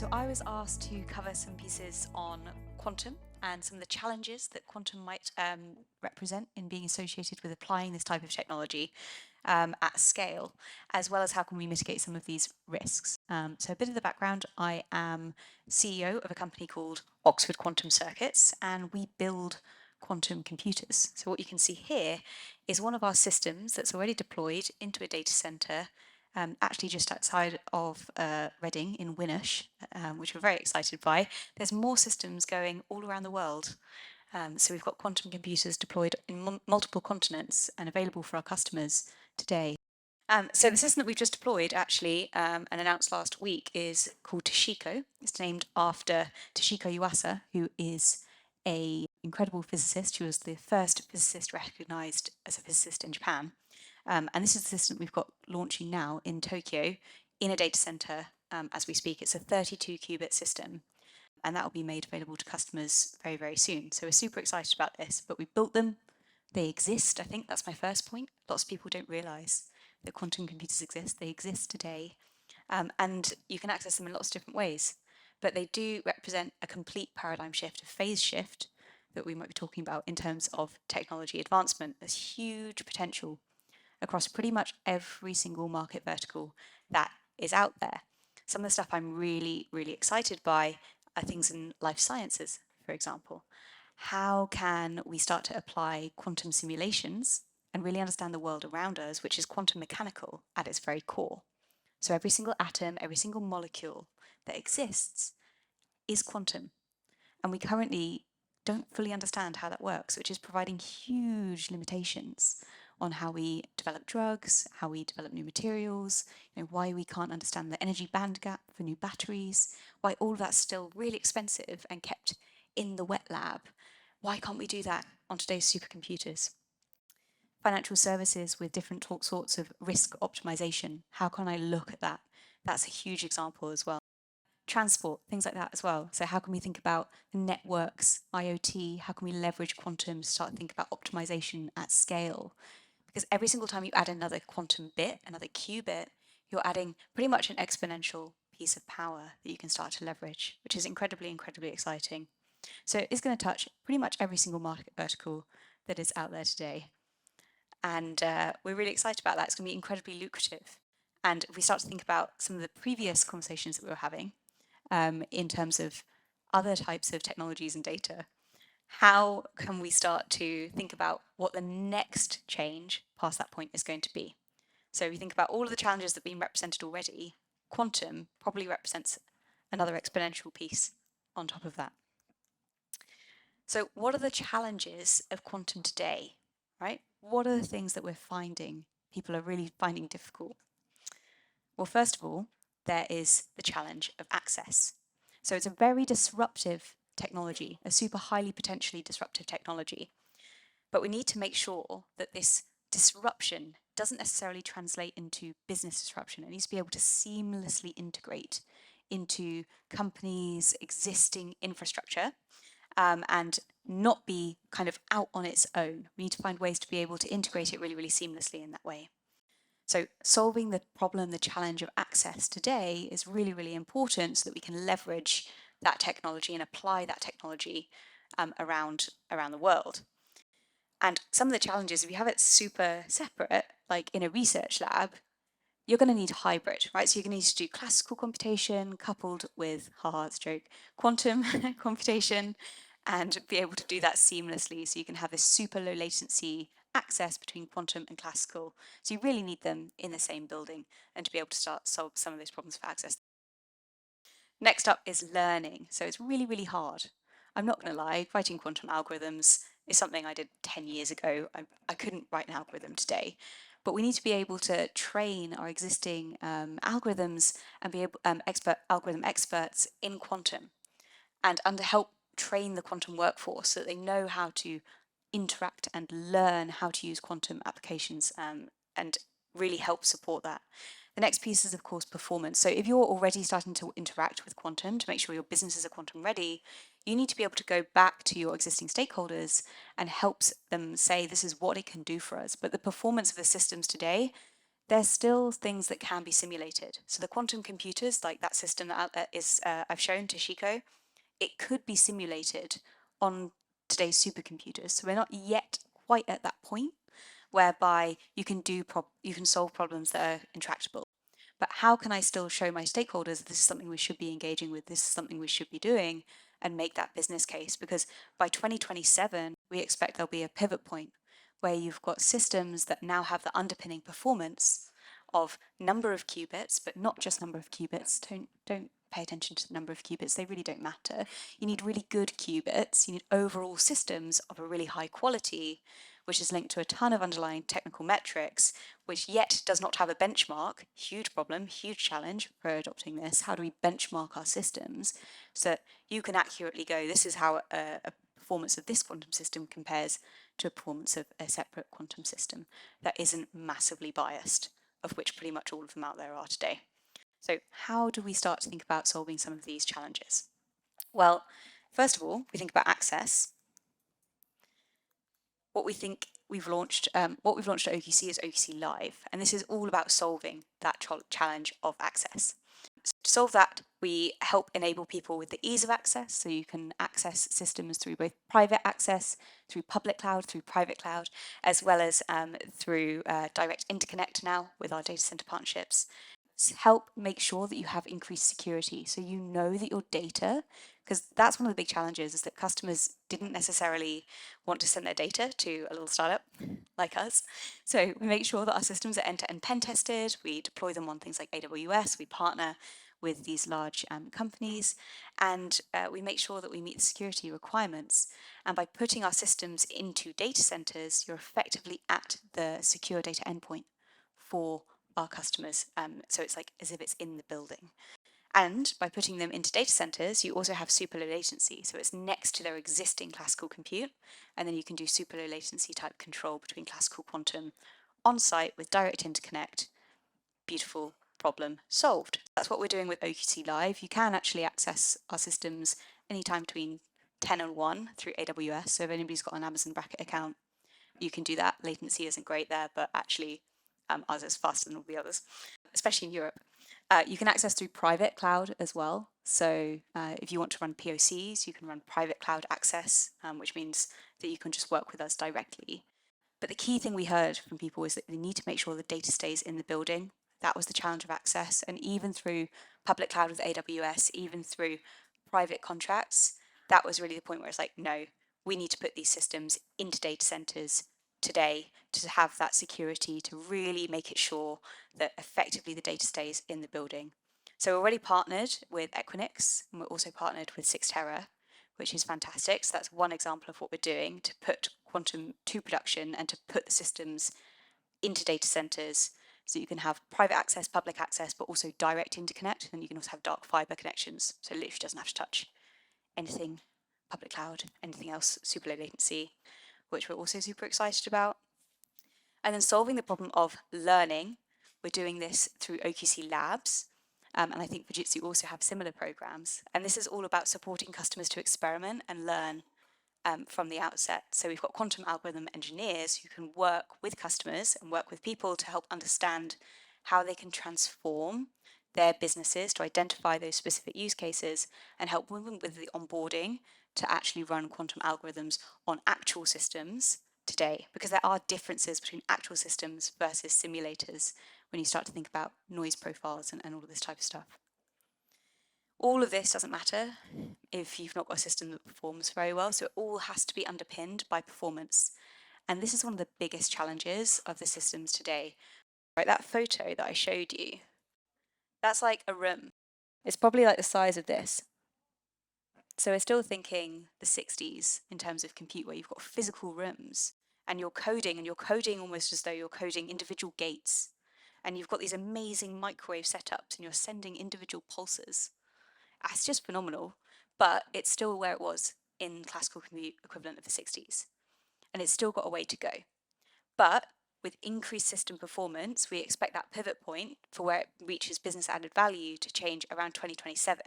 So I was asked to cover some pieces on quantum and some of the challenges that quantum might represent in being associated with applying this type of technology at scale, as well as how can we mitigate some of these risks. So a bit of the background, I am CEO of a company called Oxford Quantum Circuits, and we build quantum computers. So what you can see here is one of our systems that's already deployed into a data center actually just outside of Reading in Winnersh, which we're very excited by. There's more systems going all around the world. So we've got quantum computers deployed in multiple continents and available for our customers today. So the system that we've just deployed actually and announced last week is called Toshiko. It's named after Toshiko Yuasa, who is an incredible physicist. She was the first physicist recognized as a physicist in Japan. And this is the system we've got launching now in Tokyo in a data center as we speak. It's a 32 qubit system, and that will be made available to customers very, very soon. So we're super excited about this, but we built them. They exist. I think that's my first point. Lots of people don't realize that quantum computers exist. They exist today, and you can access them in lots of different ways. But they do represent a complete paradigm shift, a phase shift that we might be talking about in terms of technology advancement. There's huge potential across pretty much every single market vertical that is out there. Some of the stuff I'm really, really excited by are things in life sciences, for example. How can we start to apply quantum simulations and really understand the world around us, which is quantum mechanical at its very core? So every single atom, every single molecule that exists is quantum. And we currently don't fully understand how that works, which is providing huge limitations on how we develop drugs, how we develop new materials, why we can't understand the energy band gap for new batteries, why all of that's still really expensive and kept in the wet lab. Why can't we do that on today's supercomputers? Financial services with different sorts of risk optimization. How can I look at that? That's a huge example as well. Transport, things like that as well. So how can we think about networks, IoT? How can we leverage quantum to start to think about optimization at scale? Because every single time you add another quantum bit, another qubit, you're adding pretty much an exponential piece of power that you can start to leverage, which is incredibly, incredibly exciting. So it's going to touch pretty much every single market vertical that is out there today. And we're really excited about that. It's going to be incredibly lucrative. And if we start to think about some of the previous conversations that we were having, in terms of other types of technologies and data, how can we start to think about what the next change past that point is going to be? So if you think about all of the challenges that have been represented already, quantum probably represents another exponential piece on top of that. So what are the challenges of quantum today, right? What are the things that we're finding people are really finding difficult? Well, first of all, there is the challenge of access. So it's a very disruptive technology, a super highly potentially disruptive technology. But we need to make sure that this disruption doesn't necessarily translate into business disruption. It needs to be able to seamlessly integrate into companies' existing infrastructure and not be kind of out on its own. We need to find ways to be able to integrate it really, really seamlessly in that way. So solving the problem, the challenge of access today is really, really important so that we can leverage that technology and apply that technology around the world. And some of the challenges, if you have it super separate, like in a research lab, you're going to need hybrid, right? So you're going to need to do classical computation coupled with, haha, it's a joke, quantum computation, and be able to do that seamlessly so you can have this super low latency access between quantum and classical. So you really need them in the same building and to be able to start solve some of those problems for access. Next up is learning. So it's really, really hard. I'm not going to lie, writing quantum algorithms is something I did 10 years ago. I couldn't write an algorithm today. But we need to be able to train our existing algorithms and be able algorithm experts in quantum and help train the quantum workforce so that they know how to interact and learn how to use quantum applications and really help support that. The next piece is, of course, performance. So if you're already starting to interact with quantum to make sure your businesses are quantum ready, you need to be able to go back to your existing stakeholders and help them say, this is what it can do for us. But the performance of the systems today, there's still things that can be simulated. So the quantum computers, like that system that I've shown to Shiko, it could be simulated on today's supercomputers. So we're not yet quite at that point whereby you can solve problems that are intractable. But how can I still show my stakeholders this is something we should be engaging with, this is something we should be doing, and make that business case? Because by 2027, we expect there'll be a pivot point where you've got systems that now have the underpinning performance of number of qubits, but not just number of qubits. Don't pay attention to the number of qubits, they really don't matter. You need really good qubits, you need overall systems of a really high quality, which is linked to a ton of underlying technical metrics, which yet does not have a benchmark. Huge problem, huge challenge for adopting this. How do we benchmark our systems so that you can accurately go, this is how a performance of this quantum system compares to a performance of a separate quantum system that isn't massively biased, of which pretty much all of them out there are today. So how do we start to think about solving some of these challenges? Well, first of all, we think about access. What we've launched at OQC is OQC Live, and this is all about solving that challenge of access. So to solve that, we help enable people with the ease of access, so you can access systems through both private access, through public cloud, through private cloud, as well as through direct interconnect now with our data center partnerships. Help make sure that you have increased security, so you know that your data, because that's one of the big challenges, is that customers didn't necessarily want to send their data to a little startup like us. So we make sure that our systems are end-to-end pen tested, we deploy them on things like AWS, we partner with these large companies, and we make sure that we meet the security requirements. And by putting our systems into data centers, you're effectively at the secure data endpoint for our customers. So it's like as if it's in the building. And by putting them into data centers, you also have super low latency. So it's next to their existing classical compute. And then you can do super low latency type control between classical quantum on site with direct interconnect. Beautiful problem solved. That's what we're doing with OQC Live. You can actually access our systems anytime between 10 and 1 through AWS. So if anybody's got an Amazon Bracket account, you can do that. Latency isn't great there, but actually ours is faster than all the others, especially in Europe. You can access through private cloud as well. So if you want to run POCs, you can run private cloud access, which means that you can just work with us directly. But the key thing we heard from people is that they need to make sure the data stays in the building. That was the challenge of access. And even through public cloud with AWS, even through private contracts, that was really the point where it's like, no, we need to put these systems into data centers today to have that security, to really make it sure that effectively the data stays in the building. So we're already partnered with Equinix, and we're also partnered with 6TeRa, which is fantastic. So that's one example of what we're doing to put quantum to production and to put the systems into data centers so you can have private access, public access, but also direct interconnect. And you can also have dark fiber connections. So it literally doesn't have to touch anything public cloud, anything else super low latency, which we're also super excited about. And then solving the problem of learning. We're doing this through OQC Labs. And I think Fujitsu also have similar programs. And this is all about supporting customers to experiment and learn from the outset. So we've got quantum algorithm engineers who can work with customers and work with people to help understand how they can transform their businesses to identify those specific use cases and help them with the onboarding to actually run quantum algorithms on actual systems today, because there are differences between actual systems versus simulators when you start to think about noise profiles and all of this type of stuff. All of this doesn't matter if you've not got a system that performs very well, so it all has to be underpinned by performance. And this is one of the biggest challenges of the systems today. Right, that photo that I showed you, that's like a room. It's probably like the size of this. So we're still thinking the 60s in terms of compute, where you've got physical rooms and you're coding almost as though you're coding individual gates. And you've got these amazing microwave setups and you're sending individual pulses. It's just phenomenal, but it's still where it was in classical compute equivalent of the 60s. And it's still got a way to go. But with increased system performance, we expect that pivot point for where it reaches business added value to change around 2027,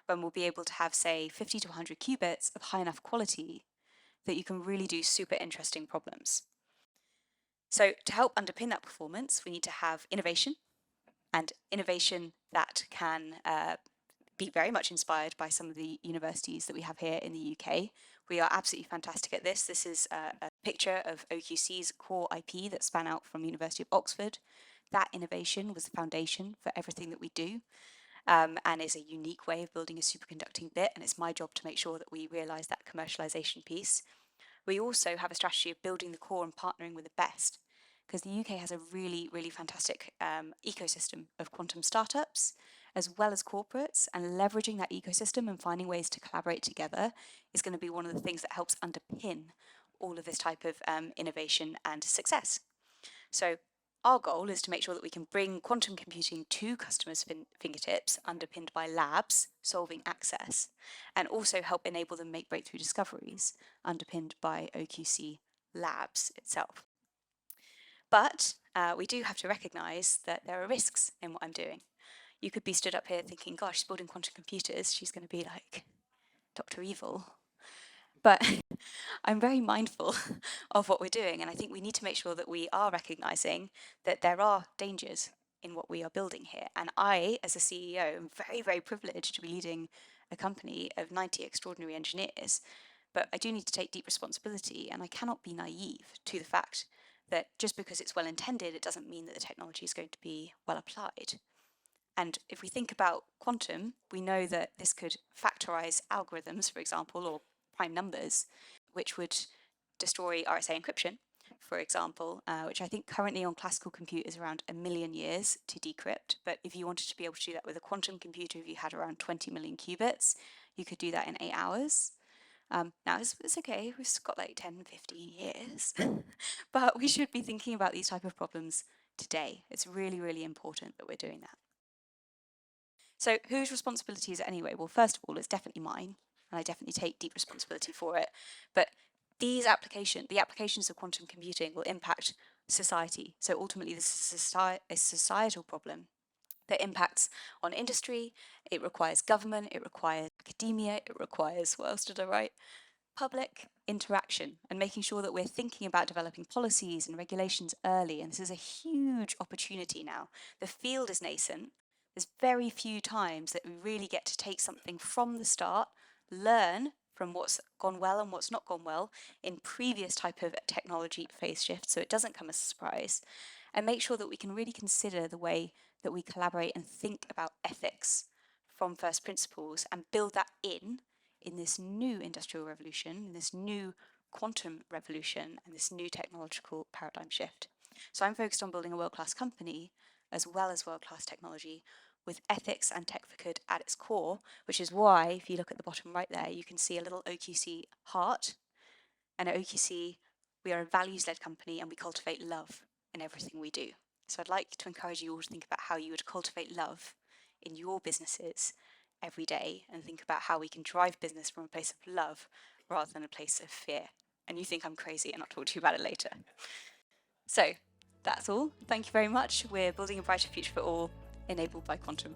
when we'll be able to have, say, 50 to 100 qubits of high enough quality that you can really do super interesting problems. So to help underpin that performance, we need to have innovation, and innovation that can be very much inspired by some of the universities that we have here in the UK. We are absolutely fantastic at this. This is a picture of OQC's core IP that span out from the University of Oxford. That innovation was the foundation for everything that we do, and is a unique way of building a superconducting bit, and it's my job to make sure that we realise that commercialisation piece. We also have a strategy of building the core and partnering with the best, because the UK has a really, really fantastic ecosystem of quantum startups as well as corporates, and leveraging that ecosystem and finding ways to collaborate together is going to be one of the things that helps underpin all of this type of innovation and success. So our goal is to make sure that we can bring quantum computing to customers' fingertips, underpinned by labs solving access, and also help enable them make breakthrough discoveries, underpinned by OQC labs itself. But we do have to recognise that there are risks in what I'm doing. You could be stood up here thinking, gosh, she's building quantum computers, she's going to be like Dr. Evil. But I'm very mindful of what we're doing, and I think we need to make sure that we are recognizing that there are dangers in what we are building here. And I, as a CEO, am very, very privileged to be leading a company of 90 extraordinary engineers. But I do need to take deep responsibility, and I cannot be naive to the fact that just because it's well intended, it doesn't mean that the technology is going to be well applied. And if we think about quantum, we know that this could factorize algorithms, for example, or prime numbers, which would destroy RSA encryption, for example, which I think currently on classical compute is around 1 million years to decrypt. But if you wanted to be able to do that with a quantum computer, if you had around 20 million qubits, you could do that in 8 hours. Now, it's okay, we've got like 10, 15 years, but we should be thinking about these type of problems today. It's really, really important that we're doing that. So whose responsibility is it anyway? Well, first of all, it's definitely mine, and I definitely take deep responsibility for it. But the applications of quantum computing will impact society. So ultimately, this is a societal problem that impacts on industry. It requires government, it requires academia, it requires, what else did I write? Public interaction, and making sure that we're thinking about developing policies and regulations early. And this is a huge opportunity now. The field is nascent. There's very few times that we really get to take something from the start, learn from what's gone well and what's not gone well in previous type of technology phase shifts, so it doesn't come as a surprise, and make sure that we can really consider the way that we collaborate and think about ethics from first principles and build that in this new industrial revolution, in this new quantum revolution, and this new technological paradigm shift. So I'm focused on building a world-class company as well as world-class technology with ethics and tech for good at its core, which is why, if you look at the bottom right there, you can see a little OQC heart. And at OQC, we are a values-led company and we cultivate love in everything we do. So I'd like to encourage you all to think about how you would cultivate love in your businesses every day, and think about how we can drive business from a place of love rather than a place of fear. And you think I'm crazy, and I'll talk to you about it later. So that's all. Thank you very much. We're building a brighter future for all, enabled by quantum.